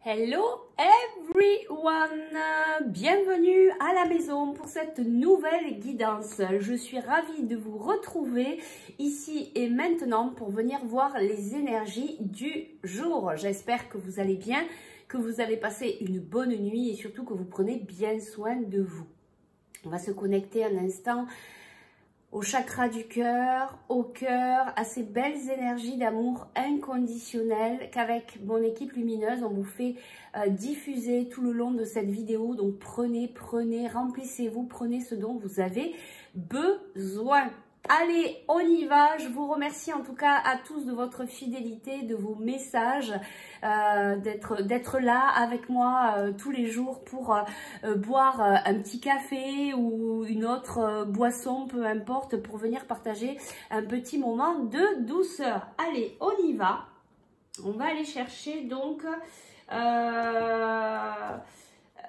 Hello everyone, bienvenue à la maison pour cette nouvelle guidance. Je suis ravie de vous retrouver ici et maintenant pour venir voir les énergies du jour. J'espère que vous allez bien, que vous avez passé une bonne nuit et surtout que vous prenez bien soin de vous. On va se connecter un instant au chakra du cœur, au cœur, à ces belles énergies d'amour inconditionnel qu'avec mon équipe lumineuse, on vous fait diffuser tout le long de cette vidéo. Donc prenez, remplissez-vous, prenez ce dont vous avez besoin. Allez, on y va. Je vous remercie en tout cas à tous de votre fidélité, de vos messages, d'être là avec moi tous les jours pour boire un petit café ou une autre boisson, peu importe, pour venir partager un petit moment de douceur. Allez, on y va. On va aller chercher donc...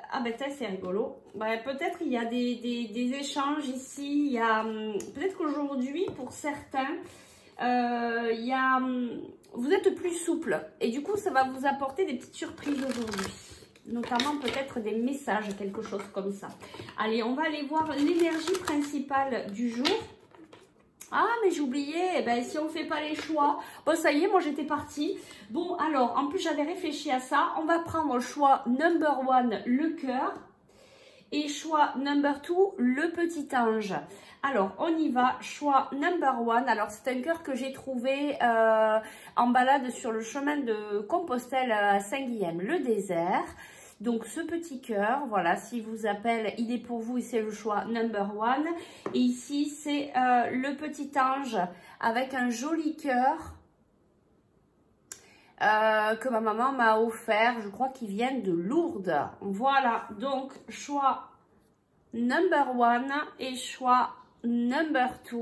Ah ben c'est rigolo. Ben, peut-être il y a des échanges ici. Il y a peut-être qu'aujourd'hui pour certains, vous êtes plus souple et du coup ça va vous apporter des petites surprises aujourd'hui. Notamment peut-être des messages, quelque chose comme ça. Allez, on va aller voir l'énergie principale du jour. Ah, mais j'ai oublié, eh ben, si on ne fait pas les choix, bon ça y est, moi j'étais partie. Bon, alors, en plus j'avais réfléchi à ça, on va prendre le choix number 1, le cœur, et choix number 2, le petit ange. Alors, on y va, choix number 1, alors c'est un cœur que j'ai trouvé en balade sur le chemin de Compostelle à Saint-Guilhem, le désert. Donc ce petit cœur, voilà, s'il vous appelle, il est pour vous et c'est le choix number 1. Et ici, c'est le petit ange avec un joli cœur que ma maman m'a offert. Je crois qu'il vient de Lourdes. Voilà, donc choix number 1 et choix number 2.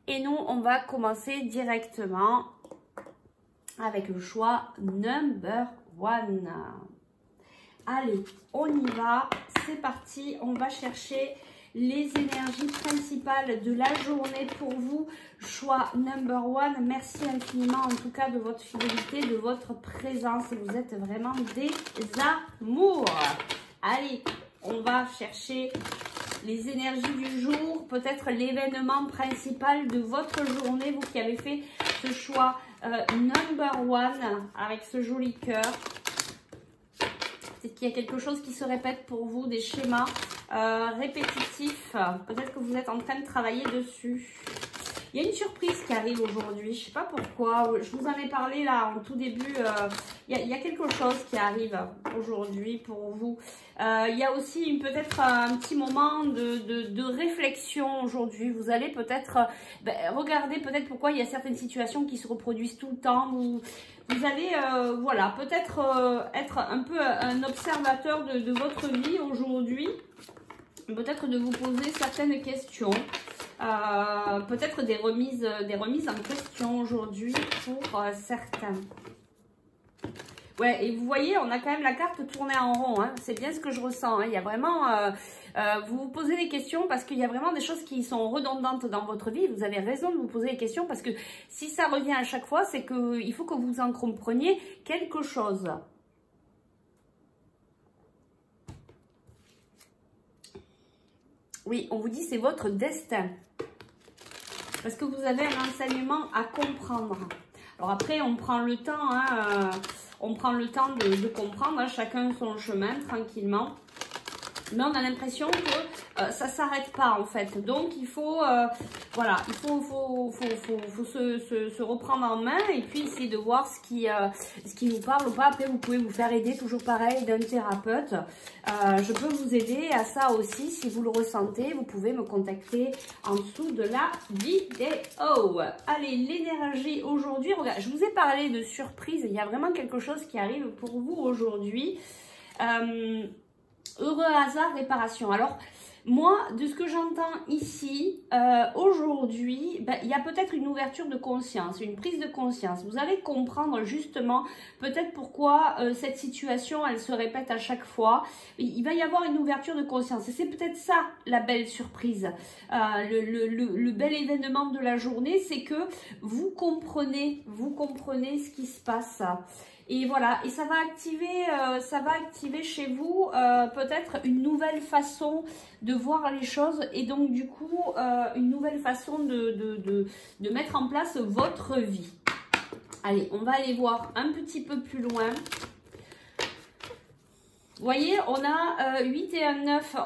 Et nous, on va commencer directement avec le choix number 1. Allez, on y va, c'est parti, on va chercher les énergies principales de la journée pour vous. Choix number 1, merci infiniment en tout cas de votre fidélité, de votre présence. Vous êtes vraiment des amours. Allez, on va chercher les énergies du jour, peut-être l'événement principal de votre journée, vous qui avez fait ce choix number 1 avec ce joli cœur. Peut-être qu'il y a quelque chose qui se répète pour vous, des schémas répétitifs. Peut-être que vous êtes en train de travailler dessus. Il y a une surprise qui arrive aujourd'hui. Je ne sais pas pourquoi. Je vous en ai parlé là en tout début. Il y a quelque chose qui arrive aujourd'hui pour vous. Il y a aussi peut-être un petit moment de réflexion aujourd'hui. Vous allez peut-être regarder peut-être pourquoi il y a certaines situations qui se reproduisent tout le temps. Vous allez, voilà, peut-être être un peu un observateur de votre vie aujourd'hui. Peut-être de vous poser certaines questions. Peut-être des remises en question aujourd'hui pour certains. Ouais, et vous voyez, on a quand même la carte tournée en rond. Hein. C'est bien ce que je ressens. Hein. Il y a vraiment... vous vous posez des questions parce qu'il y a vraiment des choses qui sont redondantes dans votre vie. Vous avez raison de vous poser des questions parce que si ça revient à chaque fois, c'est qu'il faut que vous en compreniez quelque chose. Oui, on vous dit c'est votre destin. Parce que vous avez un enseignement à comprendre. Alors après, on prend le temps, hein, on prend le temps de comprendre, hein, chacun son chemin, tranquillement. Mais on a l'impression que ça ne s'arrête pas en fait. Donc il faut, voilà, il faut se reprendre en main et puis essayer de voir ce qui nous parle ou pas. Après, vous pouvez vous faire aider, toujours pareil, d'un thérapeute. Je peux vous aider à ça aussi. Si vous le ressentez, vous pouvez me contacter en dessous de la vidéo. Allez, l'énergie aujourd'hui. Regarde, je vous ai parlé de surprise. Il y a vraiment quelque chose qui arrive pour vous aujourd'hui. Heureux hasard, réparation. Alors, moi, de ce que j'entends ici, aujourd'hui, il y a peut-être une ouverture de conscience, une prise de conscience. Vous allez comprendre justement peut-être pourquoi cette situation, elle se répète à chaque fois. Il va y avoir une ouverture de conscience. Et c'est peut-être ça, la belle surprise. Le bel événement de la journée, c'est que vous comprenez ce qui se passe. Et voilà, et ça va activer chez vous peut-être une nouvelle façon de voir les choses et donc du coup une nouvelle façon de mettre en place votre vie. Allez, on va aller voir un petit peu plus loin. Vous voyez, on a 8 et un 9,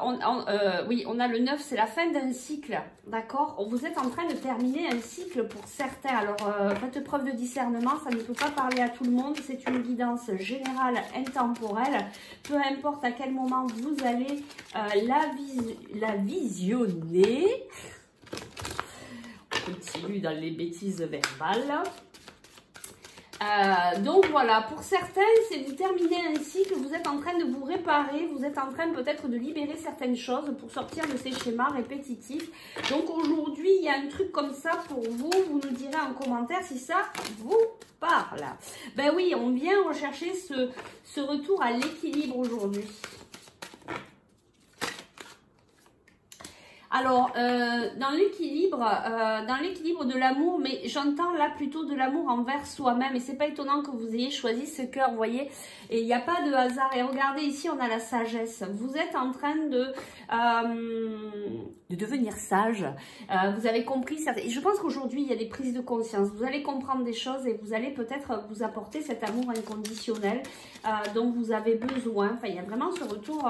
oui, on a le 9, c'est la fin d'un cycle, d'accord? Vous êtes en train de terminer un cycle pour certains, alors faites preuve de discernement, ça ne peut pas parler à tout le monde, c'est une guidance générale, intemporelle, peu importe à quel moment vous allez la visionner. On continue dans les bêtises verbales. Donc voilà, pour certains, c'est vous terminez un cycle, vous êtes en train de vous réparer, vous êtes en train peut-être de libérer certaines choses pour sortir de ces schémas répétitifs. Donc aujourd'hui, il y a un truc comme ça pour vous, vous nous direz en commentaire si ça vous parle. Ben oui, on vient rechercher ce retour à l'équilibre aujourd'hui. Alors, dans l'équilibre de l'amour, mais j'entends là plutôt de l'amour envers soi-même. Et c'est pas étonnant que vous ayez choisi ce cœur, vous voyez. Et il n'y a pas de hasard. Et regardez, ici, on a la sagesse. Vous êtes en train de devenir sage. Vous avez compris certaines... Et je pense qu'aujourd'hui, il y a des prises de conscience. Vous allez comprendre des choses et vous allez peut-être vous apporter cet amour inconditionnel dont vous avez besoin. Enfin, il y a vraiment ce retour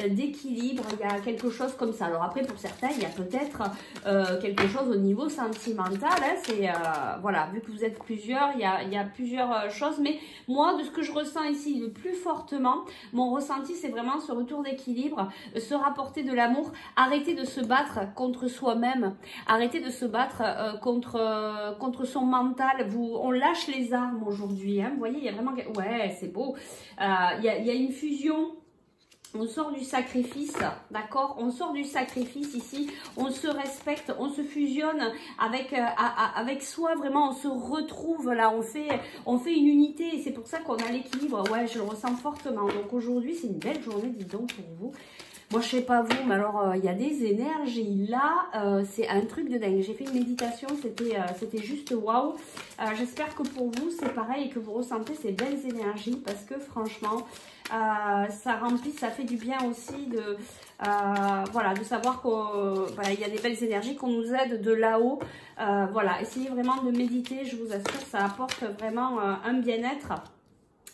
d'équilibre. Il y a quelque chose comme ça. Alors après, pour certains, il y a peut-être quelque chose au niveau sentimental. Hein, c'est voilà, vu que vous êtes plusieurs, il y a plusieurs choses. Mais moi, de ce que je ressens ici le plus fortement, mon ressenti, c'est vraiment ce retour d'équilibre, se rapporter de l'amour, arrêter de se battre contre soi-même, arrêter de se battre contre son mental. On lâche les armes aujourd'hui. Hein, vous voyez, il y a vraiment... Ouais, c'est beau. Il y a une fusion. On sort du sacrifice, d'accord? On sort du sacrifice ici, on se respecte, on se fusionne avec soi, vraiment, on se retrouve là, on fait une unité et c'est pour ça qu'on a l'équilibre. Ouais, je le ressens fortement. Donc aujourd'hui, c'est une belle journée, dis donc, pour vous. Moi, je sais pas vous, mais alors, il y a des énergies là, c'est un truc de dingue. J'ai fait une méditation, c'était juste waouh. J'espère que pour vous, c'est pareil et que vous ressentez ces belles énergies parce que franchement, ça remplit, ça fait du bien aussi de, voilà, de savoir qu'il voilà, y a des belles énergies qu'on nous aide de là-haut. Voilà, essayez vraiment de méditer, je vous assure, ça apporte vraiment un bien-être.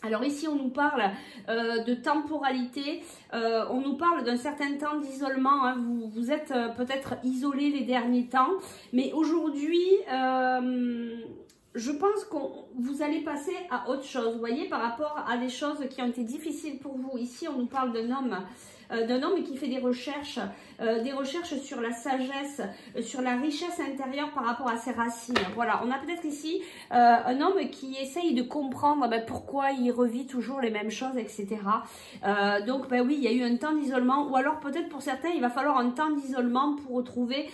Alors ici, on nous parle de temporalité, on nous parle d'un certain temps d'isolement. Hein. Vous êtes peut-être isolé les derniers temps, mais aujourd'hui, je pense que vous allez passer à autre chose. Vous voyez, par rapport à des choses qui ont été difficiles pour vous. Ici, on nous parle d'un homme qui fait des recherches sur la sagesse, sur la richesse intérieure par rapport à ses racines. Voilà, on a peut-être ici un homme qui essaye de comprendre pourquoi il revit toujours les mêmes choses, etc. Donc, oui, il y a eu un temps d'isolement, ou alors peut-être pour certains, il va falloir un temps d'isolement pour retrouver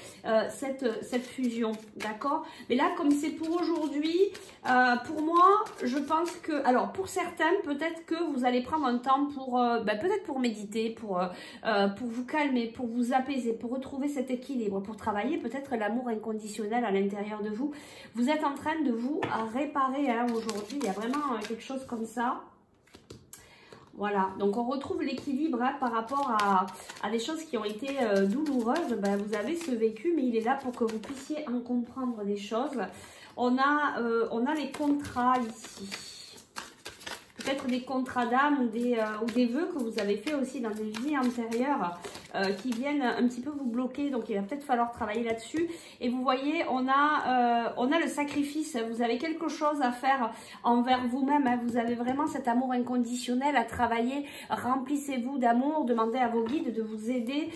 cette fusion, d'accord? Mais là, comme c'est pour aujourd'hui, pour moi, je pense que, alors pour certains, peut-être que vous allez prendre un temps pour, peut-être pour méditer, pour vous calmer, pour vous apaiser, pour retrouver cet équilibre, pour travailler peut-être l'amour inconditionnel à l'intérieur de vous. Vous êtes en train de vous réparer hein, aujourd'hui, il y a vraiment quelque chose comme ça. Voilà, donc on retrouve l'équilibre hein, par rapport à des choses qui ont été douloureuses. Vous avez ce vécu, mais il est là pour que vous puissiez en comprendre des choses. On a les contrats ici. Peut-être des contrats d'âme ou des vœux que vous avez fait aussi dans des vies antérieures qui viennent un petit peu vous bloquer. Donc, il va peut-être falloir travailler là-dessus. Et vous voyez, on a le sacrifice. Vous avez quelque chose à faire envers vous-même. Hein. Vous avez vraiment cet amour inconditionnel à travailler. Remplissez-vous d'amour. Demandez à vos guides de vous aider,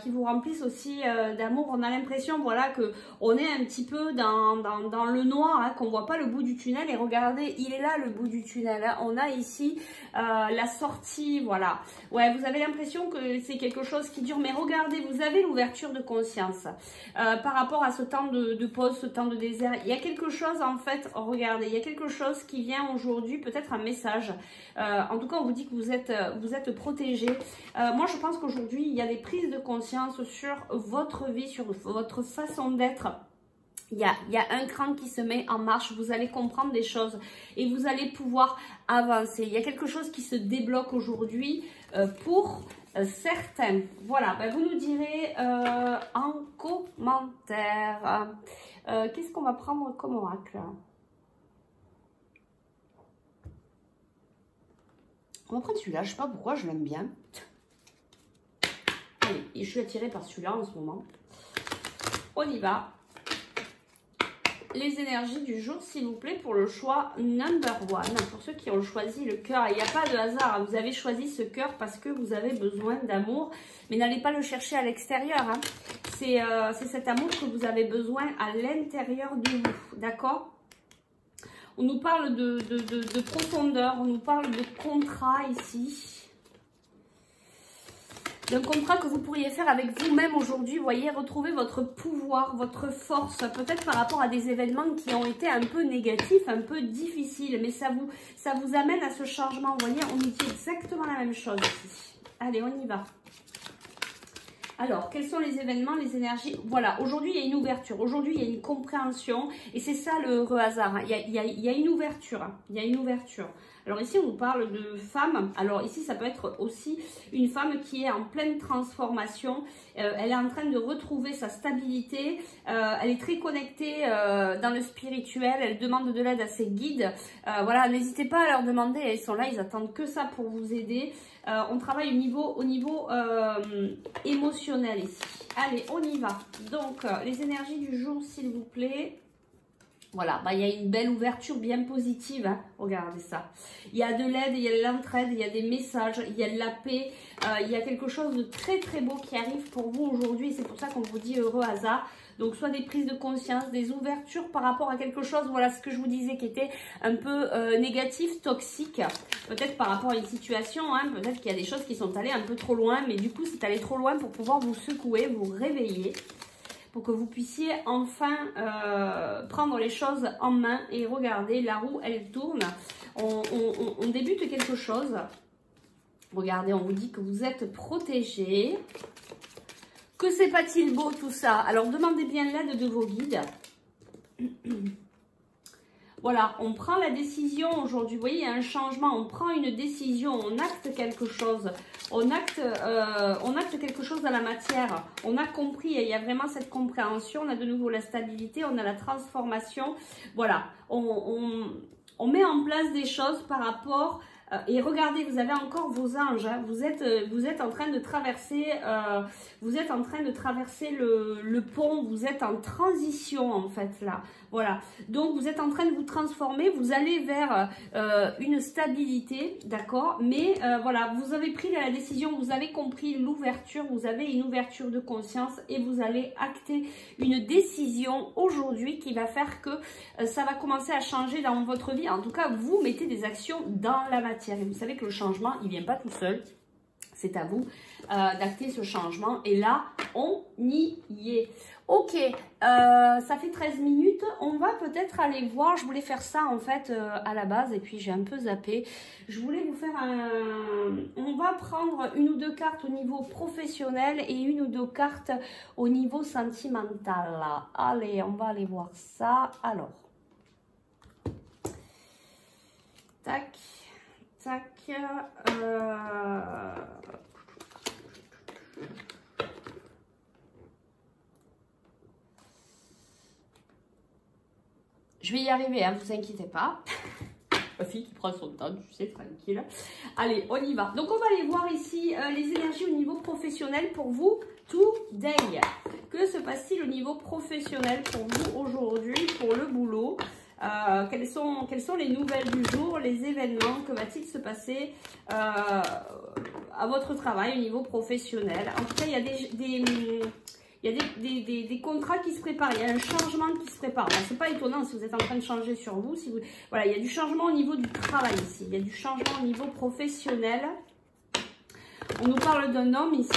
qui vous remplissent aussi d'amour. On a l'impression, voilà, qu'on est un petit peu dans le noir, hein, qu'on ne voit pas le bout du tunnel. Et regardez, il est là le bout du tunnel. Hein. On a ici la sortie, voilà. Ouais, vous avez l'impression que c'est quelque chose qui dure, mais regardez, vous avez l'ouverture de conscience par rapport à ce temps de pause, ce temps de désert. Il y a quelque chose, en fait, regardez, il y a quelque chose qui vient aujourd'hui, peut-être un message. En tout cas, on vous dit que vous êtes protégé. Moi, je pense qu'aujourd'hui, il y a des prises de conscience sur votre vie, sur votre façon d'être. Il y a un cran qui se met en marche, vous allez comprendre des choses et vous allez pouvoir avancer. Il y a quelque chose qui se débloque aujourd'hui pour certains. Voilà, ben vous nous direz en commentaire. Qu'est-ce qu'on va prendre comme oracle? On va prendre celui-là, je ne sais pas pourquoi, je l'aime bien. Allez, et je suis attirée par celui-là en ce moment. On y va. Les énergies du jour, s'il vous plaît, pour le choix number one. Pour ceux qui ont choisi le cœur, il n'y a pas de hasard. Vous avez choisi ce cœur parce que vous avez besoin d'amour. Mais n'allez pas le chercher à l'extérieur. Hein. C'est cet amour que vous avez besoin à l'intérieur de vous. D'accord? On nous parle de profondeur. On nous parle de contrat ici. D'un contrat que vous pourriez faire avec vous-même aujourd'hui, vous voyez, retrouver votre pouvoir, votre force, peut-être par rapport à des événements qui ont été un peu négatifs, un peu difficiles, mais ça vous amène à ce changement, vous voyez, on nous dit exactement la même chose ici. Allez, on y va. Alors, quels sont les événements, les énergies? Voilà, aujourd'hui, il y a une ouverture. Aujourd'hui, il y a une compréhension. Et c'est ça le heureux hasard. Hein. Il y a une ouverture. Hein. Il y a une ouverture. Alors ici, on nous parle de femme. Alors ici, ça peut être aussi une femme qui est en pleine transformation. Elle est en train de retrouver sa stabilité. Elle est très connectée dans le spirituel. Elle demande de l'aide à ses guides. Voilà, n'hésitez pas à leur demander. Ils sont là, ils attendent que ça pour vous aider. On travaille au niveau émotionnel ici. Allez, on y va. Donc, les énergies du jour, s'il vous plaît. Voilà, bah, il y a une belle ouverture bien positive, hein. Regardez ça. Il y a de l'aide, il y a de l'entraide, il y a des messages, il y a de la paix, il y a quelque chose de très très beau qui arrive pour vous aujourd'hui. C'est pour ça qu'on vous dit heureux hasard. Donc soit des prises de conscience, des ouvertures par rapport à quelque chose, voilà ce que je vous disais qui était un peu négatif, toxique. Peut-être par rapport à une situation, hein, peut-être qu'il y a des choses qui sont allées un peu trop loin, mais du coup c'est allé trop loin pour pouvoir vous secouer, vous réveiller. Pour que vous puissiez enfin prendre les choses en main et regarder, la roue elle tourne, on débute quelque chose. Regardez, on vous dit que vous êtes protégé. Que c'est pas-t-il beau tout ça? Alors demandez bien l'aide de vos guides. Voilà, on prend la décision aujourd'hui. Vous voyez, il y a un changement. On prend une décision, on acte quelque chose. On acte quelque chose dans la matière. On a compris, il y a vraiment cette compréhension. On a de nouveau la stabilité, on a la transformation. Voilà, on met en place des choses par rapport... Et regardez, vous avez encore vos anges. Hein. Vous êtes en train de traverser, le pont. Vous êtes en transition en fait là. Voilà. Donc vous êtes en train de vous transformer. Vous allez vers une stabilité, d'accord. Mais voilà, vous avez pris la décision. Vous avez compris l'ouverture. Vous avez une ouverture de conscience et vous allez acter une décision aujourd'hui qui va faire que ça va commencer à changer dans votre vie. En tout cas, vous mettez des actions dans la matière. Et vous savez que le changement, il ne vient pas tout seul. C'est à vous d'acter ce changement. Et là, on y est. Ok, ça fait 13 minutes. On va peut-être aller voir. Je voulais faire ça en fait à la base. Et puis j'ai un peu zappé. Je voulais vous faire un... On va prendre une ou deux cartes au niveau professionnel et une ou deux cartes au niveau sentimental. Allez, on va aller voir ça. Alors. Tac. Tac, je vais y arriver, hein, vous inquiétez pas. Ma fille qui prend son temps, tu sais, tranquille. Allez, on y va. Donc, on va aller voir ici les énergies au niveau professionnel pour vous today. Que se passe-t-il au niveau professionnel pour vous aujourd'hui, pour le boulot? Quelles sont les nouvelles du jour, les événements, que va-t-il se passer à votre travail au niveau professionnel? En tout cas, il y a des contrats qui se préparent, il y a un changement qui se prépare. Ce n'est pas étonnant si vous êtes en train de changer sur vous. Voilà, il y a du changement au niveau du travail ici, il y a du changement au niveau professionnel. On nous parle d'un homme ici.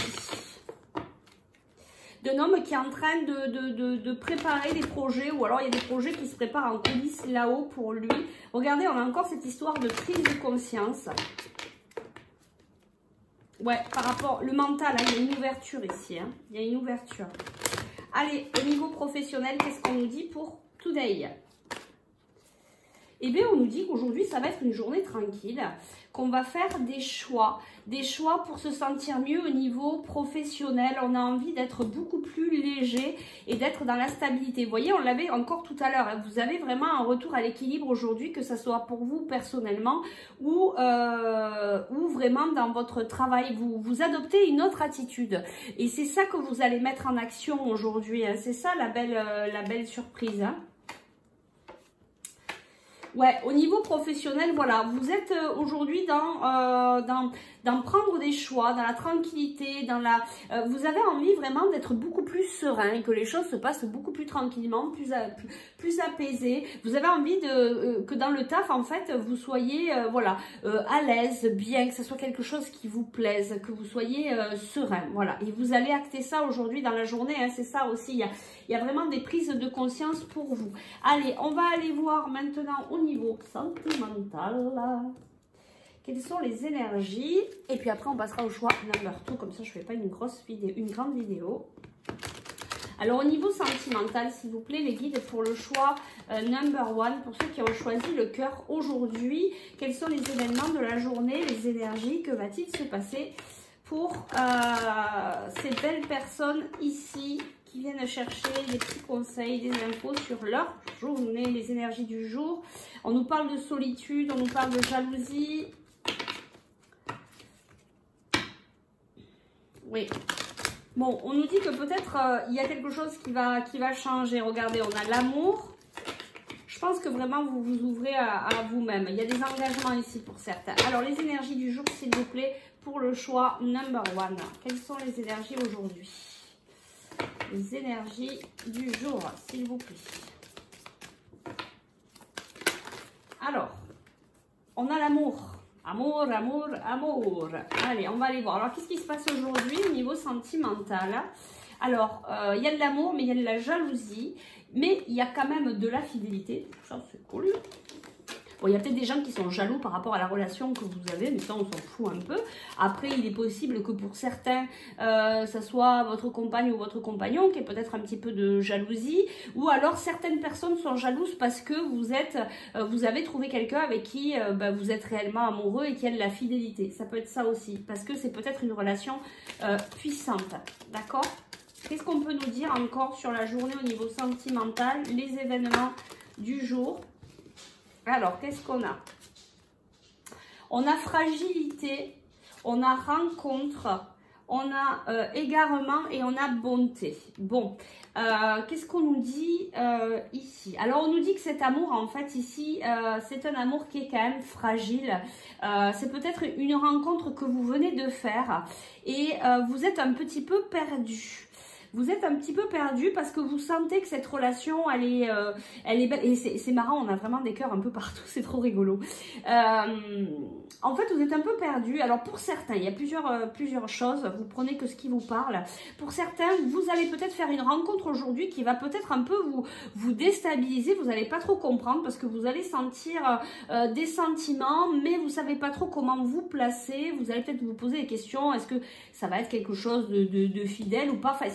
D'un homme qui est en train de préparer des projets, ou alors il y a des projets qui se préparent en coulisses là-haut pour lui. Regardez, on a encore cette histoire de prise de conscience. Ouais, par rapport, le mental, hein, il y a une ouverture ici, hein, il y a une ouverture. Allez, au niveau professionnel, qu'est-ce qu'on nous dit pour today? Eh bien, on nous dit qu'aujourd'hui, ça va être une journée tranquille, qu'on va faire des choix pour se sentir mieux au niveau professionnel. On a envie d'être beaucoup plus léger et d'être dans la stabilité. Vous voyez, on l'avait encore tout à l'heure. Hein, vous avez vraiment un retour à l'équilibre aujourd'hui, que ce soit pour vous personnellement ou vraiment dans votre travail. Vous adoptez une autre attitude. Et c'est ça que vous allez mettre en action aujourd'hui. Hein. C'est ça la belle surprise. Hein. Ouais, au niveau professionnel, voilà, vous êtes aujourd'hui dans prendre des choix, dans la tranquillité, vous avez envie vraiment d'être beaucoup plus serein, que les choses se passent beaucoup plus tranquillement, plus apaisées. Vous avez envie que dans le taf, en fait, vous soyez, à l'aise, bien, que ce soit quelque chose qui vous plaise, que vous soyez serein, voilà. Et vous allez acter ça aujourd'hui dans la journée, hein, c'est ça aussi, il y a vraiment des prises de conscience pour vous. Allez, on va aller voir maintenant au niveau sentimental. Quelles sont les énergies? Et puis après, on passera au choix number 2. Comme ça, je ne fais pas une grande vidéo. Alors, au niveau sentimental, s'il vous plaît, les guides pour le choix number 1. Pour ceux qui ont choisi le cœur aujourd'hui, quels sont les événements de la journée, les énergies? Que va-t-il se passer pour ces belles personnes ici qui viennent chercher des petits conseils, des infos sur leur journée, les énergies du jour? On nous parle de solitude, on nous parle de jalousie. Oui. Bon, on nous dit que peut-être il y a quelque chose qui va changer. Regardez, on a l'amour. Je pense que vraiment vous vous ouvrez à vous-même. Il y a des engagements ici pour certains. Alors, les énergies du jour, s'il vous plaît, pour le choix number 1. Quelles sont les énergies aujourd'hui? Les énergies du jour, s'il vous plaît. Alors, on a l'amour. Amour, amour, amour. Allez, on va aller voir. Alors, qu'est-ce qui se passe aujourd'hui au niveau sentimental? Alors, il y a de l'amour, mais il y a de la jalousie. Mais il y a quand même de la fidélité. Ça, c'est cool. Bon, il y a peut-être des gens qui sont jaloux par rapport à la relation que vous avez, mais ça, on s'en fout un peu. Après, il est possible que pour certains, ça soit votre compagne ou votre compagnon qui ait peut-être un petit peu de jalousie. Ou alors, certaines personnes sont jalouses parce que vous avez trouvé quelqu'un avec qui vous êtes réellement amoureux et qui a de la fidélité. Ça peut être ça aussi, parce que c'est peut-être une relation puissante. D'accord? Qu'est-ce qu'on peut nous dire encore sur la journée au niveau sentimental, les événements du jour? Alors, qu'est-ce qu'on a? On a fragilité, on a rencontre, on a égarement et on a bonté. Bon, qu'est-ce qu'on nous dit ici? Alors, on nous dit que cet amour, en fait, ici, c'est un amour qui est quand même fragile. C'est peut-être une rencontre que vous venez de faire et vous êtes un petit peu perdu. Vous êtes un petit peu perdu parce que vous sentez que cette relation, elle est belle. Et c'est marrant, on a vraiment des cœurs un peu partout, c'est trop rigolo. En fait, vous êtes un peu perdu. Alors, pour certains, il y a plusieurs choses. Vous prenez que ce qui vous parle. Pour certains, vous allez peut-être faire une rencontre aujourd'hui qui va peut-être un peu vous déstabiliser. Vous n'allez pas trop comprendre parce que vous allez sentir des sentiments, mais vous ne savez pas trop comment vous placer. Vous allez peut-être vous poser des questions. Est-ce que ça va être quelque chose de fidèle ou pas? Enfin,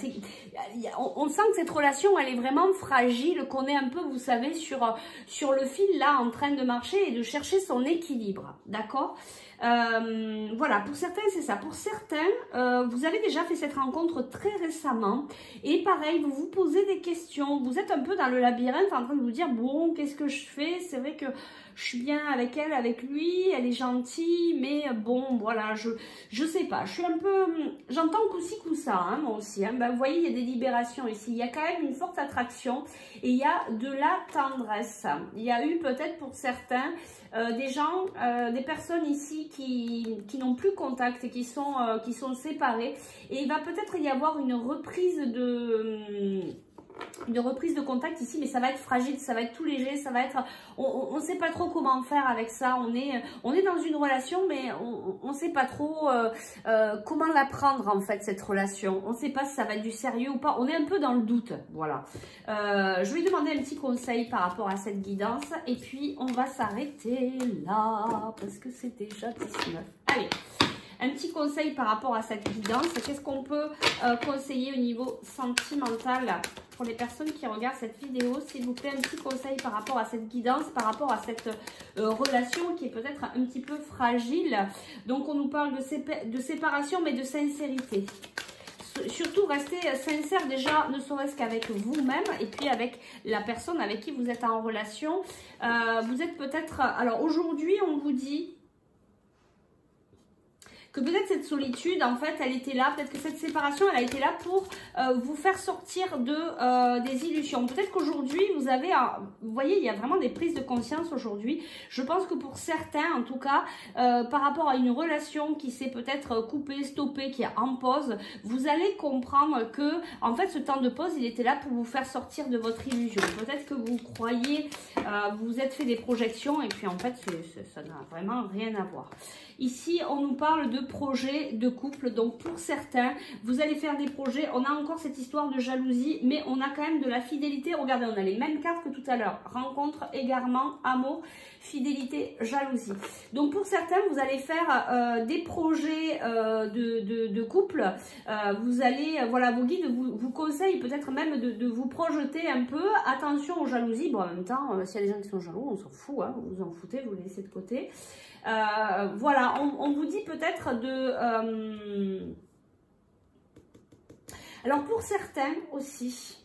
on sent que cette relation, elle est vraiment fragile, qu'on est un peu, vous savez, sur le fil là, en train de marcher et de chercher son équilibre. D'accord? Voilà, pour certains c'est ça. Pour certains, vous avez déjà fait cette rencontre très récemment et pareil, vous vous posez des questions, vous êtes un peu dans le labyrinthe en train de vous dire bon, qu'est-ce que je fais? C'est vrai que je suis bien avec elle, avec lui, elle est gentille, mais bon, voilà, je sais pas, je suis un peu, j'entends coup-ci, coup-ça, hein, moi aussi, hein. Ben, vous voyez, il y a des libérations ici, il y a quand même une forte attraction et il y a de la tendresse. Il y a eu peut-être pour certains des gens, des personnes ici qui n'ont plus contact et qui sont séparés et il va peut-être y avoir une reprise de contact ici, mais ça va être fragile, ça va être tout léger, ça va être, on ne sait pas trop comment faire avec ça, on est dans une relation, mais on ne sait pas trop comment la prendre en fait, cette relation, on ne sait pas si ça va être du sérieux ou pas, on est un peu dans le doute, voilà. Je vais demander un petit conseil par rapport à cette guidance, et puis on va s'arrêter là, parce que c'est déjà 19. Allez, un petit conseil par rapport à cette guidance. Qu'est-ce qu'on peut conseiller au niveau sentimental pour les personnes qui regardent cette vidéo? S'il vous plaît, un petit conseil par rapport à cette guidance, par rapport à cette relation qui est peut-être un petit peu fragile. Donc, on nous parle de séparation, mais de sincérité. Surtout, restez sincère déjà, ne serait-ce qu'avec vous-même et puis avec la personne avec qui vous êtes en relation. Vous êtes peut-être... Alors, aujourd'hui, on vous dit que peut-être cette solitude, en fait, elle était là. Peut-être que cette séparation, elle a été là pour vous faire sortir des illusions. Peut-être qu'aujourd'hui, vous avez... vous voyez, il y a vraiment des prises de conscience aujourd'hui. Je pense que pour certains, en tout cas, par rapport à une relation qui s'est peut-être coupée, stoppée, qui est en pause, vous allez comprendre que, en fait, ce temps de pause, il était là pour vous faire sortir de votre illusion. Peut-être que vous croyez, vous vous êtes fait des projections et puis, en fait, ça n'a vraiment rien à voir. Ici, on nous parle de projets de couple. Donc, pour certains, vous allez faire des projets. On a encore cette histoire de jalousie, mais on a quand même de la fidélité. Regardez, on a les mêmes cartes que tout à l'heure. Rencontre, égarement, amour, fidélité, jalousie. Donc, pour certains, vous allez faire des projets de couple. Vous allez, voilà, vos guides vous conseillent peut-être même de vous projeter un peu. Attention aux jalousies. Bon, en même temps, s'il y a des gens qui sont jaloux, on s'en fout. Hein, vous en foutez, vous les laissez de côté. Voilà, on vous dit peut-être de... Alors, pour certains aussi,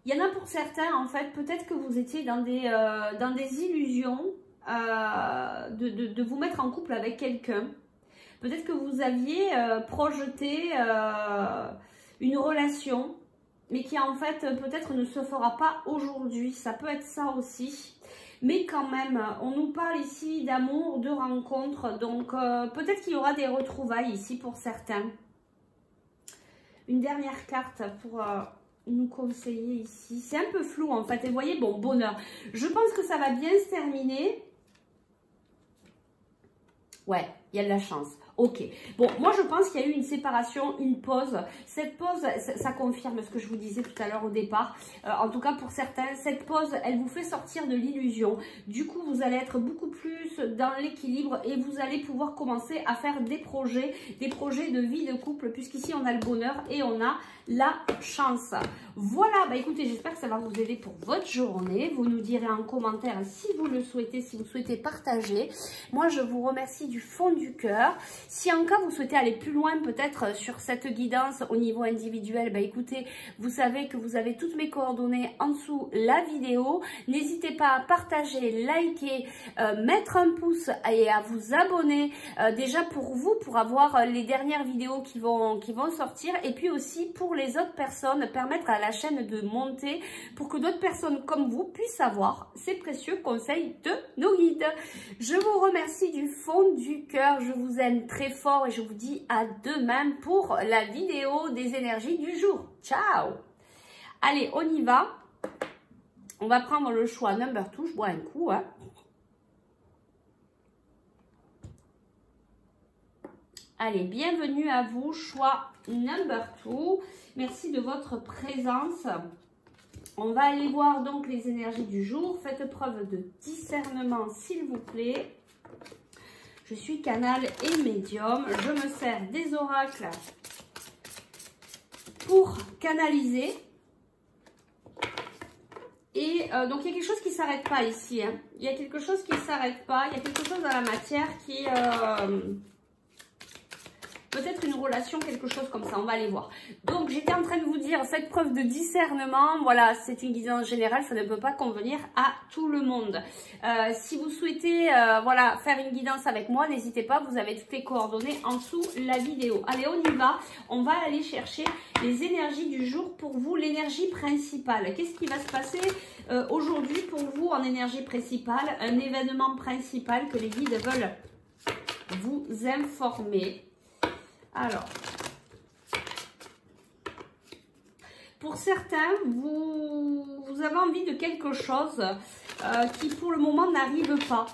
il y en a pour certains, en fait, peut-être que vous étiez dans des illusions de vous mettre en couple avec quelqu'un. Peut-être que vous aviez projeté une relation, mais qui, en fait, peut-être ne se fera pas aujourd'hui. Ça peut être ça aussi. Mais quand même, on nous parle ici d'amour, de rencontres. Donc, peut-être qu'il y aura des retrouvailles ici pour certains. Une dernière carte pour nous conseiller ici. C'est un peu flou en fait. Et vous voyez, bon, bonheur. Je pense que ça va bien se terminer. Ouais, il y a de la chance. Ok. Bon, moi, je pense qu'il y a eu une séparation, une pause. Cette pause, ça confirme ce que je vous disais tout à l'heure au départ. En tout cas, pour certains, cette pause, elle vous fait sortir de l'illusion. Du coup, vous allez être beaucoup plus dans l'équilibre et vous allez pouvoir commencer à faire des projets de vie de couple, puisqu'ici, on a le bonheur et on a la chance. Voilà, bah écoutez, j'espère que ça va vous aider pour votre journée. Vous nous direz en commentaire si vous le souhaitez, si vous souhaitez partager. Moi, je vous remercie du fond du cœur. Si en cas vous souhaitez aller plus loin peut-être sur cette guidance au niveau individuel, bah écoutez, vous savez que vous avez toutes mes coordonnées en dessous la vidéo. N'hésitez pas à partager, liker, mettre un pouce et à vous abonner déjà pour vous, pour avoir les dernières vidéos qui vont sortir, et puis aussi pour les autres personnes, permettre à la chaîne de monter pour que d'autres personnes comme vous puissent avoir ces précieux conseils de nos guides. Je vous remercie du fond du cœur, je vous aime très fort et je vous dis à demain pour la vidéo des énergies du jour. Ciao! Allez, on y va. On va prendre le choix number 2. Je bois un coup. Hein. Allez, bienvenue à vous. Choix number 2. Merci de votre présence. On va aller voir donc les énergies du jour. Faites preuve de discernement, s'il vous plaît. Je suis canal et médium. Je me sers des oracles pour canaliser. Et donc, il y a quelque chose qui ne s'arrête pas ici. Hein. Il y a quelque chose qui ne s'arrête pas. Il y a quelque chose dans la matière qui... peut-être une relation, quelque chose comme ça, on va aller voir. Donc, j'étais en train de vous dire, cette preuve de discernement, voilà, c'est une guidance générale, ça ne peut pas convenir à tout le monde. Si vous souhaitez, voilà, faire une guidance avec moi, n'hésitez pas, vous avez toutes les coordonnées en dessous la vidéo. Allez, on va aller chercher les énergies du jour pour vous, l'énergie principale. Qu'est-ce qui va se passer aujourd'hui pour vous en énergie principale, un événement principal que les guides veulent vous informer. Alors, pour certains, vous avez envie de quelque chose qui pour le moment n'arrive pas.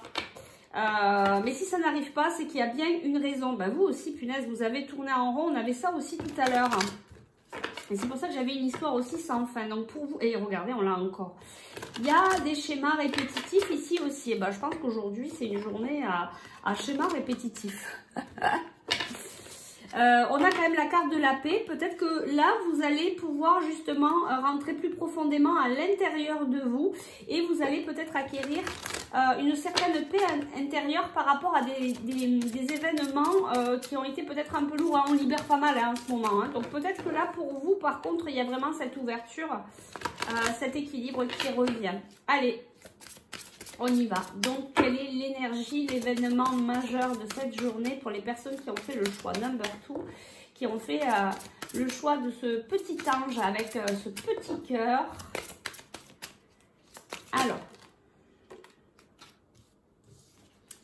Mais si ça n'arrive pas, c'est qu'il y a bien une raison. Ben, vous aussi, punaise, vous avez tourné en rond. On avait ça aussi tout à l'heure. Et c'est pour ça que j'avais une histoire aussi sans fin. Donc pour vous, et regardez, on l'a encore. Il y a des schémas répétitifs ici aussi. Et ben, je pense qu'aujourd'hui, c'est une journée à schémas répétitifs. On a quand même la carte de la paix. Peut-être que là, vous allez pouvoir justement rentrer plus profondément à l'intérieur de vous et vous allez peut-être acquérir une certaine paix intérieure par rapport à des événements qui ont été peut-être un peu lourds. Hein. On libère pas mal en ce moment. Hein. Donc peut-être que là, pour vous, par contre, il y a vraiment cette ouverture, cet équilibre qui revient. Allez. On y va. Donc, quelle est l'énergie, l'événement majeur de cette journée pour les personnes qui ont fait le choix number 2, qui ont fait le choix de ce petit ange avec ce petit cœur. Alors,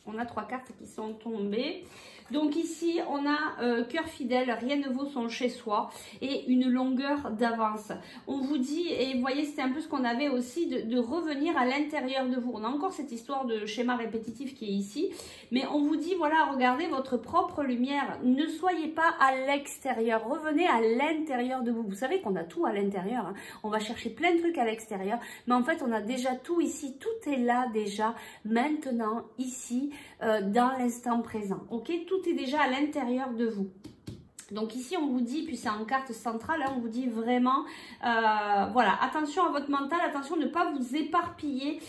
on a 3 cartes qui sont tombées. Donc ici, on a cœur fidèle, rien ne vaut son chez-soi et une longueur d'avance. On vous dit, et vous voyez, c'était un peu ce qu'on avait aussi, de revenir à l'intérieur de vous. On a encore cette histoire de schéma répétitif qui est ici, mais on vous dit, voilà, regardez votre propre lumière. Ne soyez pas à l'extérieur, revenez à l'intérieur de vous. Vous savez qu'on a tout à l'intérieur, hein. On va chercher plein de trucs à l'extérieur, mais en fait, on a déjà tout ici, tout est là déjà, maintenant, ici, dans l'instant présent, ok? Tout est déjà à l'intérieur de vous. Donc ici, on vous dit, puis c'est en carte centrale, hein, on vous dit vraiment, voilà, attention à votre mental, attention de ne pas vous éparpiller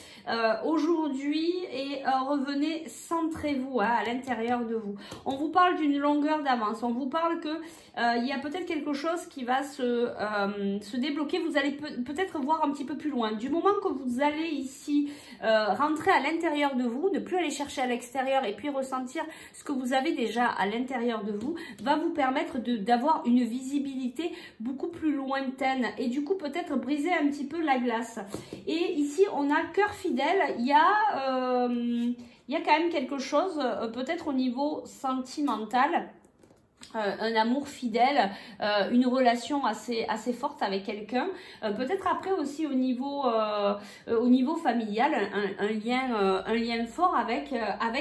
aujourd'hui et revenez, centrez-vous hein, à l'intérieur de vous. On vous parle d'une longueur d'avance, on vous parle que il y a peut-être quelque chose qui va se débloquer, vous allez peut-être voir un petit peu plus loin. Du moment que vous allez ici rentrer à l'intérieur de vous, ne plus aller chercher à l'extérieur et puis ressentir ce que vous avez déjà à l'intérieur de vous, va vous permettre d'avoir une visibilité beaucoup plus lointaine et du coup peut-être briser un petit peu la glace. Et ici on a cœur fidèle, il y a quand même quelque chose peut-être au niveau sentimental, un amour fidèle, une relation assez forte avec quelqu'un, peut-être après aussi au niveau familial, un lien fort avec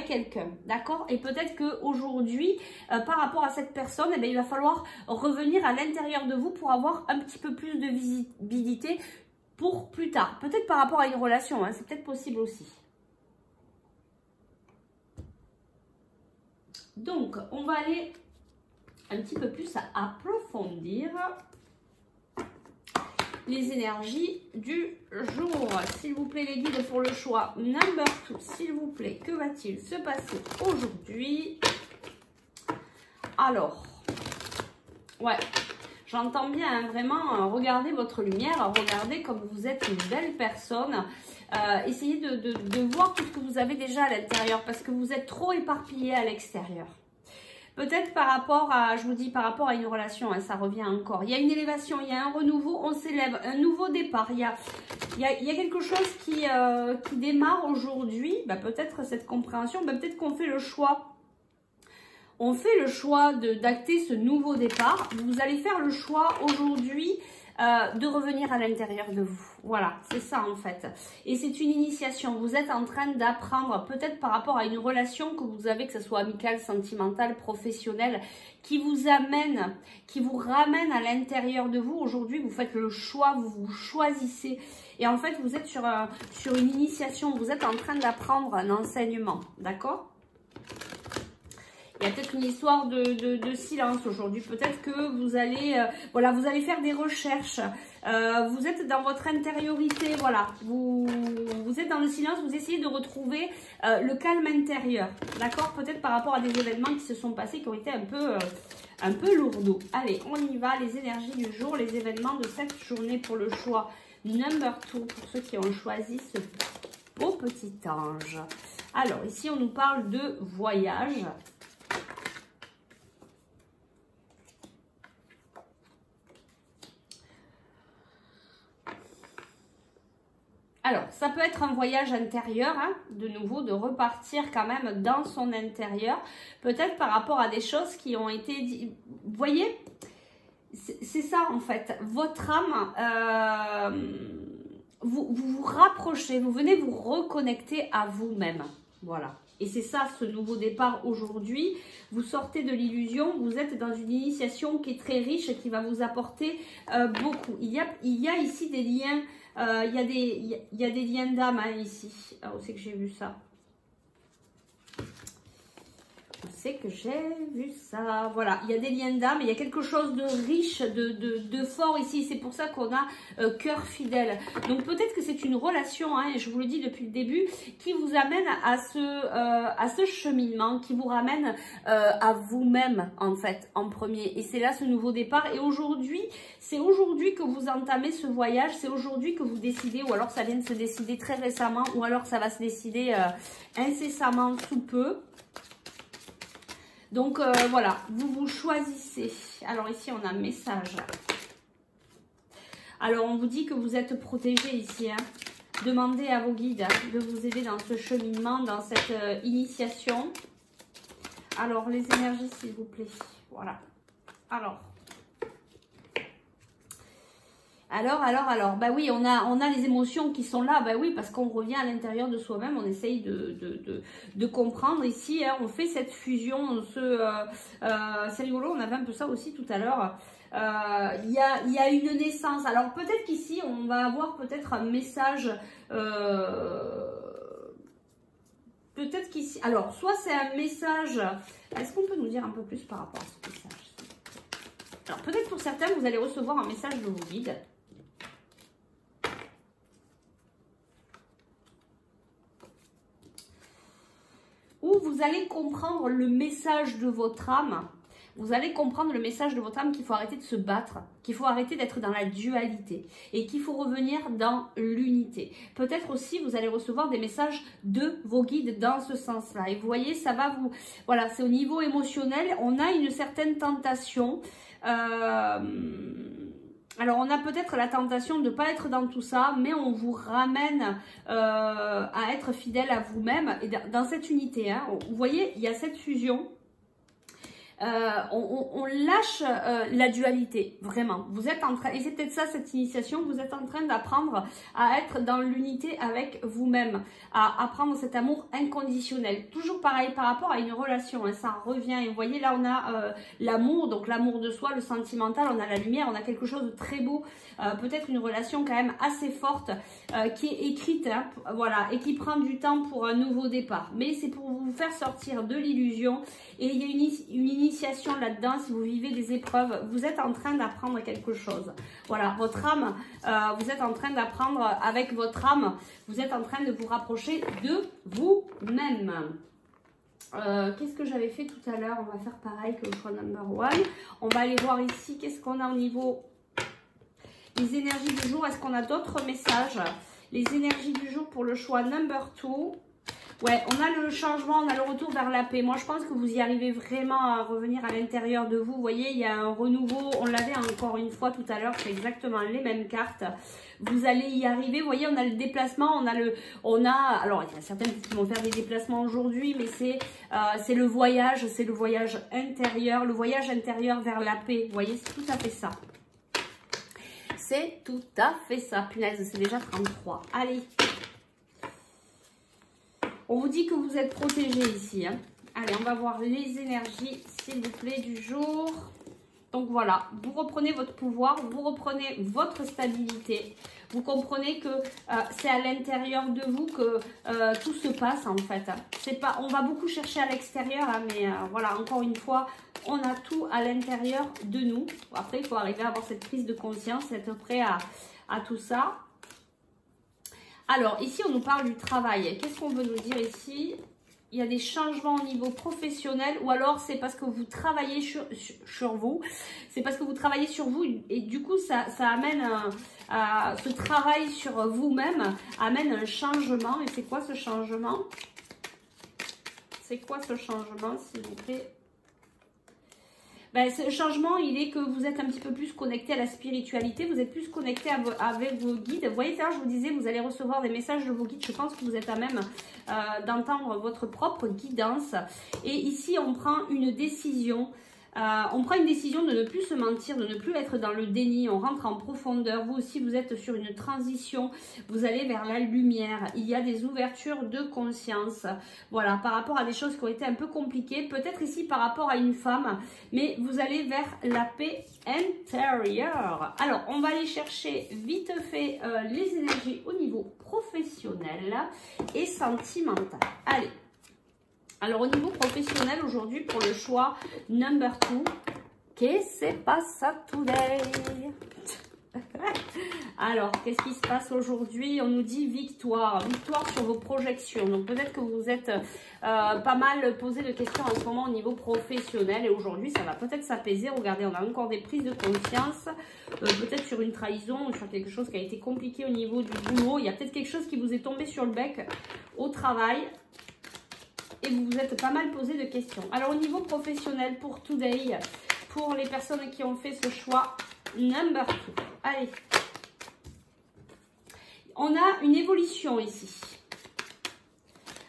quelqu'un, d'accord? Et peut-être que aujourd'hui par rapport à cette personne, eh bien, il va falloir revenir à l'intérieur de vous pour avoir un petit peu plus de visibilité pour plus tard, peut-être par rapport à une relation, hein, c'est peut-être possible aussi. Donc on va aller un petit peu plus à approfondir les énergies du jour. S'il vous plaît, les guides pour le choix number 2, s'il vous plaît, que va-t-il se passer aujourd'hui? Alors, ouais, j'entends bien, hein, vraiment, regardez votre lumière, regardez comme vous êtes une belle personne. Essayez de voir tout ce que vous avez déjà à l'intérieur parce que vous êtes trop éparpillé à l'extérieur. Peut-être par rapport à, je vous dis, par rapport à une relation, hein, ça revient encore. Il y a une élévation, il y a un renouveau, on s'élève, un nouveau départ. Il y a quelque chose qui démarre aujourd'hui. Bah, peut-être cette compréhension, bah, peut-être qu'on fait le choix. On fait le choix d'acter ce nouveau départ. Vous allez faire le choix aujourd'hui de revenir à l'intérieur de vous. Voilà, c'est ça en fait. Et c'est une initiation. Vous êtes en train d'apprendre, peut-être par rapport à une relation que vous avez, que ce soit amicale, sentimentale, professionnelle, qui vous amène, qui vous ramène à l'intérieur de vous. Aujourd'hui, vous faites le choix, vous vous choisissez. Et en fait, vous êtes sur une initiation. Vous êtes en train d'apprendre un enseignement. D'accord ? Il y a peut-être une histoire de silence aujourd'hui. Peut-être que vous allez, voilà, vous allez faire des recherches. Vous êtes dans votre intériorité, voilà. Vous êtes dans le silence, vous essayez de retrouver le calme intérieur. D'accord? Peut-être par rapport à des événements qui se sont passés, qui ont été un peu lourdeaux. Allez, on y va. Les énergies du jour, les événements de cette journée pour le choix number 2, pour ceux qui ont choisi ce beau petit ange. Alors, ici, on nous parle de voyage. Alors, ça peut être un voyage intérieur, hein, de nouveau, de repartir quand même dans son intérieur. Peut-être par rapport à des choses qui ont été... Vous voyez, c'est ça en fait. Votre âme, vous vous rapprochez, vous venez vous reconnecter à vous-même. Voilà. Et c'est ça, ce nouveau départ aujourd'hui. Vous sortez de l'illusion, vous êtes dans une initiation qui est très riche, qui va vous apporter beaucoup. Il y a ici des liens, il y a des liens d'âme hein, ici. Ah, où c'est que j'ai vu ça? C'est que j'ai vu ça, voilà, il y a des liens d'âme, il y a quelque chose de riche, de fort ici, c'est pour ça qu'on a cœur fidèle. Donc peut-être que c'est une relation, hein, et je vous le dis depuis le début, qui vous amène à ce cheminement, qui vous ramène à vous-même en fait, en premier. Et c'est là ce nouveau départ, et aujourd'hui, c'est aujourd'hui que vous entamez ce voyage, c'est aujourd'hui que vous décidez, ou alors ça vient de se décider très récemment, ou alors ça va se décider incessamment sous peu. Donc voilà, vous choisissez. Alors ici, on a un message. Alors, on vous dit que vous êtes protégé ici. Hein. Demandez à vos guides de vous aider dans ce cheminement, dans cette initiation. Alors, les énergies, s'il vous plaît. Voilà. Alors, bah oui, on a les émotions qui sont là, bah oui, parce qu'on revient à l'intérieur de soi-même, on essaye de comprendre ici, hein, on fait cette fusion, c'est rigolo, on avait un peu ça aussi tout à l'heure, il y a une naissance, alors peut-être qu'ici, on va avoir peut-être un message, peut-être qu'ici, alors, soit c'est un message, est-ce qu'on peut nous dire un peu plus par rapport à ce message? Alors, peut-être pour certains, vous allez recevoir un message de vos guides. Où vous allez comprendre le message de votre âme. Vous allez comprendre le message de votre âme qu'il faut arrêter de se battre, qu'il faut arrêter d'être dans la dualité et qu'il faut revenir dans l'unité. Peut-être aussi vous allez recevoir des messages de vos guides dans ce sens-là. Et vous voyez, ça va vous... Voilà, c'est au niveau émotionnel, on a une certaine tentation. Alors, on a peut-être la tentation de ne pas être dans tout ça, mais on vous ramène à être fidèle à vous-même et dans cette unité. Hein, vous voyez, il y a cette fusion. On lâche la dualité, vraiment. Vous êtes en train, et c'est peut-être ça cette initiation, vous êtes en train d'apprendre à être dans l'unité avec vous-même, à apprendre cet amour inconditionnel. Toujours pareil par rapport à une relation, hein, ça revient. Et vous voyez, là on a l'amour, donc l'amour de soi, le sentimental, on a la lumière, on a quelque chose de très beau, peut-être une relation quand même assez forte, qui est écrite, hein, voilà, et qui prend du temps pour un nouveau départ. Mais c'est pour vous faire sortir de l'illusion, et il y a une initiation là-dedans. Si vous vivez des épreuves, vous êtes en train d'apprendre quelque chose. Voilà, votre âme, vous êtes en train d'apprendre avec votre âme, vous êtes en train de vous rapprocher de vous-même. Qu'est-ce que j'avais fait tout à l'heure? On va faire pareil que le choix number one. On va aller voir ici, qu'est-ce qu'on a au niveau des énergies du jour. Est-ce qu'on a d'autres messages? Les énergies du jour pour le choix number two. Ouais, on a le changement, on a le retour vers la paix. Moi, je pense que vous y arrivez vraiment à revenir à l'intérieur de vous. Vous voyez, il y a un renouveau. On l'avait encore une fois tout à l'heure. C'est exactement les mêmes cartes. Vous allez y arriver. Vous voyez, on a le déplacement. Alors, il y a certaines qui vont faire des déplacements aujourd'hui, mais c'est le voyage. C'est le voyage intérieur. Le voyage intérieur vers la paix. Vous voyez, c'est tout à fait ça. C'est tout à fait ça. Punaise, c'est déjà 33. Allez. On vous dit que vous êtes protégé ici. Hein. Allez, on va voir les énergies, s'il vous plaît, du jour. Donc voilà, vous reprenez votre pouvoir, vous reprenez votre stabilité. Vous comprenez que c'est à l'intérieur de vous que tout se passe en fait. On va beaucoup chercher à l'extérieur, hein, mais voilà, encore une fois, on a tout à l'intérieur de nous. Après, il faut arriver à avoir cette prise de conscience, être prêt à tout ça. Alors, ici, on nous parle du travail. Qu'est-ce qu'on veut nous dire ici? Il y a des changements au niveau professionnel, ou alors c'est parce que vous travaillez sur vous. C'est parce que vous travaillez sur vous et du coup, ça amène ce travail sur vous-même, amène un changement. Et c'est quoi ce changement? C'est quoi ce changement, s'il vous plaît? Ben, ce changement, il est que vous êtes un petit peu plus connecté à la spiritualité, vous êtes plus connecté avec vos guides. Vous voyez, je vous disais, vous allez recevoir des messages de vos guides. Je pense que vous êtes à même d'entendre votre propre guidance. Et ici, on prend une décision. On prend une décision de ne plus se mentir, de ne plus être dans le déni, on rentre en profondeur. Vous aussi, vous êtes sur une transition, vous allez vers la lumière. Il y a des ouvertures de conscience, voilà, par rapport à des choses qui ont été un peu compliquées, peut-être ici par rapport à une femme, mais vous allez vers la paix intérieure. Alors, on va aller chercher vite fait les énergies au niveau professionnel et sentimental. Allez. Alors, au niveau professionnel, aujourd'hui, pour le choix number 2, qu'est-ce qui se passe today? Alors, qu'est-ce qui se passe aujourd'hui? On nous dit victoire, victoire sur vos projections. Donc, peut-être que vous vous êtes pas mal posé de questions en ce moment au niveau professionnel. Et aujourd'hui, ça va peut-être s'apaiser. Regardez, on a encore des prises de conscience. Peut-être sur une trahison ou sur quelque chose qui a été compliqué au niveau du boulot. Il y a peut-être quelque chose qui vous est tombé sur le bec au travail. Et vous vous êtes pas mal posé de questions. Alors, au niveau professionnel, pour today, pour les personnes qui ont fait ce choix number 2. Allez. On a une évolution ici.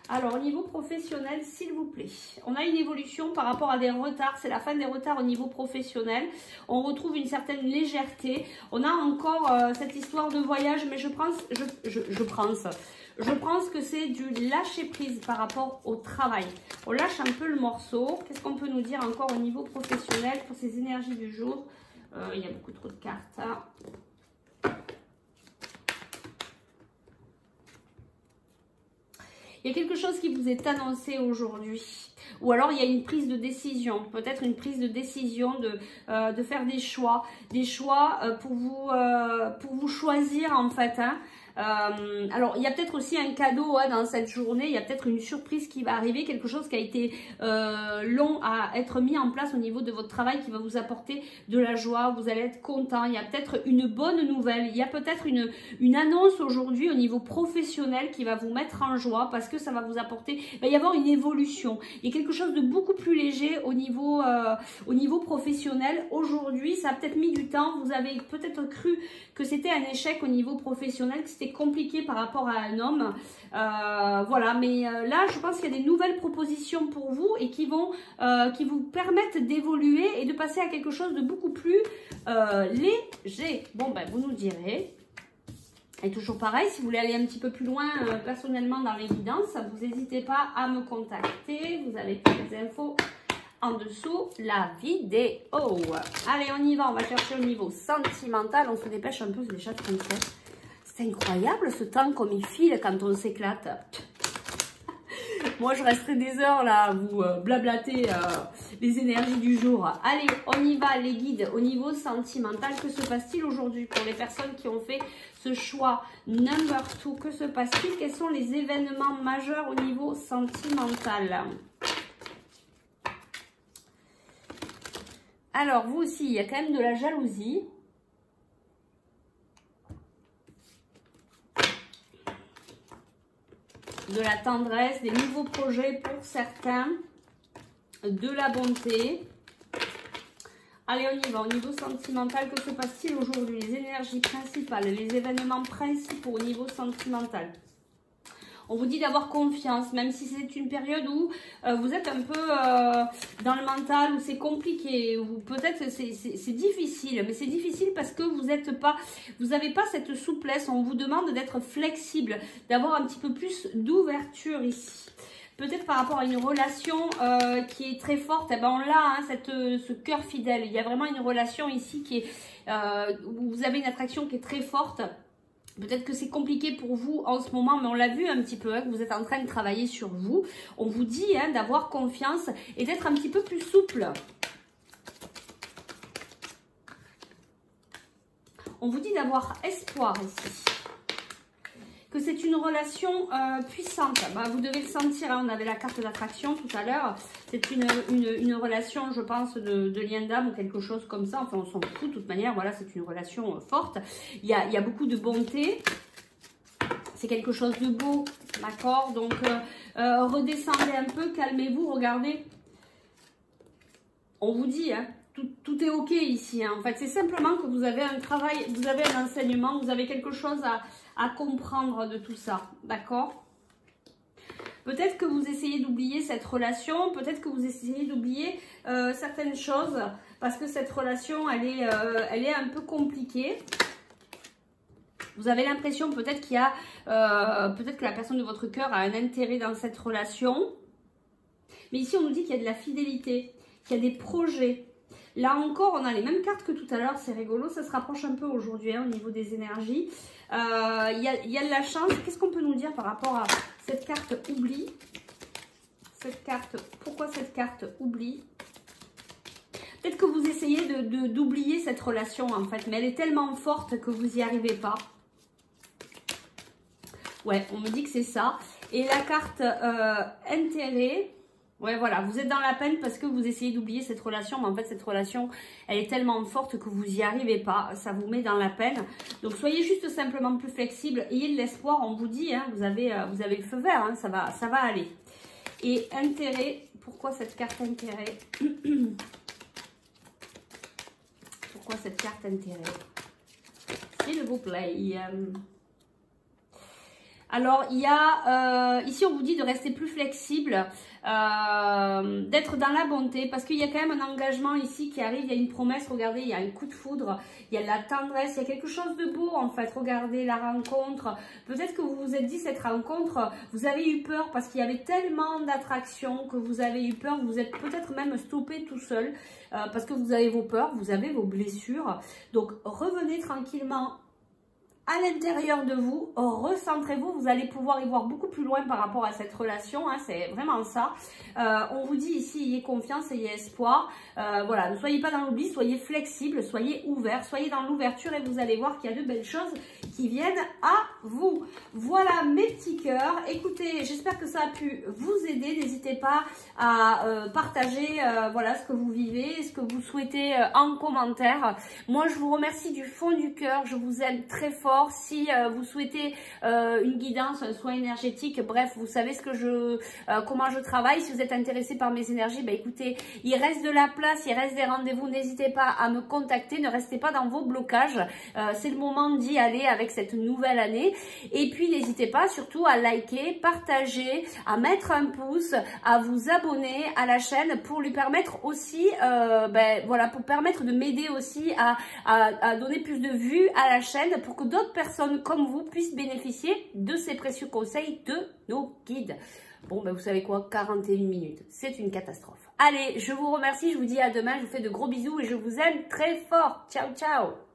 Alors, au niveau professionnel, s'il vous plaît, on a une évolution par rapport à des retards. C'est la fin des retards au niveau professionnel. On retrouve une certaine légèreté. On a encore cette histoire de voyage, mais je pense que c'est du lâcher prise par rapport au travail. On lâche un peu le morceau. Qu'est-ce qu'on peut nous dire encore au niveau professionnel pour ces énergies du jour? Il y a beaucoup trop de cartes. Hein. Il y a quelque chose qui vous est annoncé aujourd'hui. Ou alors, il y a une prise de décision. Peut-être une prise de décision de faire des choix. Des choix pour vous choisir, en fait. Hein. Alors, il y a peut-être aussi un cadeau dans cette journée. Il y a peut-être une surprise qui va arriver. Quelque chose qui a été long à être mis en place au niveau de votre travail qui va vous apporter de la joie. Vous allez être content. Il y a peut-être une bonne nouvelle. Il y a peut-être une annonce aujourd'hui au niveau professionnel qui va vous mettre en joie parce que ça va vous apporter... Il va y avoir une évolution. Il y a quelque chose de beaucoup plus léger au niveau professionnel. Aujourd'hui, ça a peut-être mis du temps. Vous avez peut-être cru que c'était un échec au niveau professionnel, que c'était compliqué par rapport à un homme. Voilà, mais là, je pense qu'il y a des nouvelles propositions pour vous et qui vous permettent d'évoluer et de passer à quelque chose de beaucoup plus léger. Bon, ben, vous nous direz. Et toujours pareil, si vous voulez aller un petit peu plus loin personnellement dans l'évidence, vous n'hésitez pas à me contacter. Vous avez toutes les infos en dessous la vidéo. Allez, on y va. On va chercher au niveau sentimental. On se dépêche un peu, c'est déjà 37. C'est incroyable ce temps comme il file quand on s'éclate. Moi, je resterai des heures là à vous blablater les énergies du jour. Allez, on y va, les guides. Au niveau sentimental, que se passe-t-il aujourd'hui pour les personnes qui ont fait ce choix number 2? Que se passe-t-il? Quels sont les événements majeurs au niveau sentimental? Alors, vous aussi, il y a quand même de la jalousie. De la tendresse, des nouveaux projets pour certains, de la bonté. Allez, on y va. Au niveau sentimental, que se passe-t-il aujourd'hui? Les énergies principales, les événements principaux au niveau sentimental. On vous dit d'avoir confiance, même si c'est une période où vous êtes un peu dans le mental, où c'est compliqué, ou peut-être c'est difficile. Mais c'est difficile parce que vous n'avez pas cette souplesse. On vous demande d'être flexible, d'avoir un petit peu plus d'ouverture ici. Peut-être par rapport à une relation qui est très forte, eh ben on l'a, hein, ce cœur fidèle. Il y a vraiment une relation ici qui est, où vous avez une attraction qui est très forte. Peut-être que c'est compliqué pour vous en ce moment, mais on l'a vu un petit peu, hein, que vous êtes en train de travailler sur vous. On vous dit hein, d'avoir confiance et d'être un petit peu plus souple. On vous dit d'avoir espoir ici. Que c'est une relation puissante. Bah, vous devez le sentir, hein, on avait la carte d'attraction tout à l'heure. C'est une relation, je pense, de lien d'âme ou quelque chose comme ça. Enfin, on s'en fout de toute manière. Voilà, c'est une relation forte. Il y a beaucoup de bonté. C'est quelque chose de beau, d'accord? Donc, redescendez un peu, calmez-vous, regardez. On vous dit, hein, tout est ok ici. Hein. En fait, c'est simplement que vous avez un travail, vous avez un enseignement, vous avez quelque chose à comprendre de tout ça, d'accord? Peut-être que vous essayez d'oublier cette relation, peut-être que vous essayez d'oublier certaines choses parce que cette relation, elle est un peu compliquée. Vous avez l'impression peut-être qu'il y a, peut-être que la personne de votre cœur a un intérêt dans cette relation. Mais ici, on nous dit qu'il y a de la fidélité, qu'il y a des projets. Là encore, on a les mêmes cartes que tout à l'heure, c'est rigolo, ça se rapproche un peu aujourd'hui hein, au niveau des énergies. Il y a de la chance. Qu'est-ce qu'on peut nous dire par rapport à cette carte oubli? Cette carte, pourquoi cette carte oubli? Peut-être que vous essayez d'oublier cette relation en fait, mais elle est tellement forte que vous n'y arrivez pas. Ouais, on me dit que c'est ça. Et la carte intérêt... Ouais, voilà, vous êtes dans la peine parce que vous essayez d'oublier cette relation, mais en fait, cette relation, elle est tellement forte que vous n'y arrivez pas. Ça vous met dans la peine. Donc, soyez juste simplement plus flexible. Ayez de l'espoir, on vous dit, hein, vous avez le feu vert, hein, ça va aller. Et intérêt, pourquoi cette carte intérêt? Pourquoi cette carte intérêt? S'il vous plaît. Alors, il y a, ici, on vous dit de rester plus flexible, d'être dans la bonté, parce qu'il y a quand même un engagement ici qui arrive, il y a une promesse, regardez, il y a un coup de foudre, il y a de la tendresse, il y a quelque chose de beau, en fait, regardez la rencontre. Peut-être que vous vous êtes dit, cette rencontre, vous avez eu peur, parce qu'il y avait tellement d'attractions que vous avez eu peur, vous êtes peut-être même stoppé tout seul, parce que vous avez vos peurs, vous avez vos blessures. Donc, revenez tranquillement à l'intérieur de vous, recentrez-vous, vous allez pouvoir y voir beaucoup plus loin par rapport à cette relation, hein, c'est vraiment ça. On vous dit ici, ayez confiance, ayez espoir, voilà, ne soyez pas dans l'oubli, soyez flexible, soyez ouvert, soyez dans l'ouverture et vous allez voir qu'il y a de belles choses qui viennent à vous. Voilà mes petits cœurs, écoutez, j'espère que ça a pu vous aider, n'hésitez pas à partager voilà, ce que vous vivez, ce que vous souhaitez en commentaire. Moi, je vous remercie du fond du cœur, je vous aime très fort. Si vous souhaitez une guidance, un soin énergétique, bref, vous savez comment je travaille. Si vous êtes intéressé par mes énergies, bah écoutez, il reste de la place, il reste des rendez-vous. N'hésitez pas à me contacter, ne restez pas dans vos blocages. C'est le moment d'y aller avec cette nouvelle année. Et puis, n'hésitez pas surtout à liker, partager, à mettre un pouce, à vous abonner à la chaîne pour lui permettre aussi, voilà, pour permettre de m'aider aussi à donner plus de vues à la chaîne pour que d'autres personnes comme vous puissent bénéficier de ces précieux conseils de nos guides. Bon, ben vous savez quoi, 41 minutes, c'est une catastrophe. Allez, je vous remercie, je vous dis à demain, je vous fais de gros bisous et je vous aime très fort. Ciao, ciao!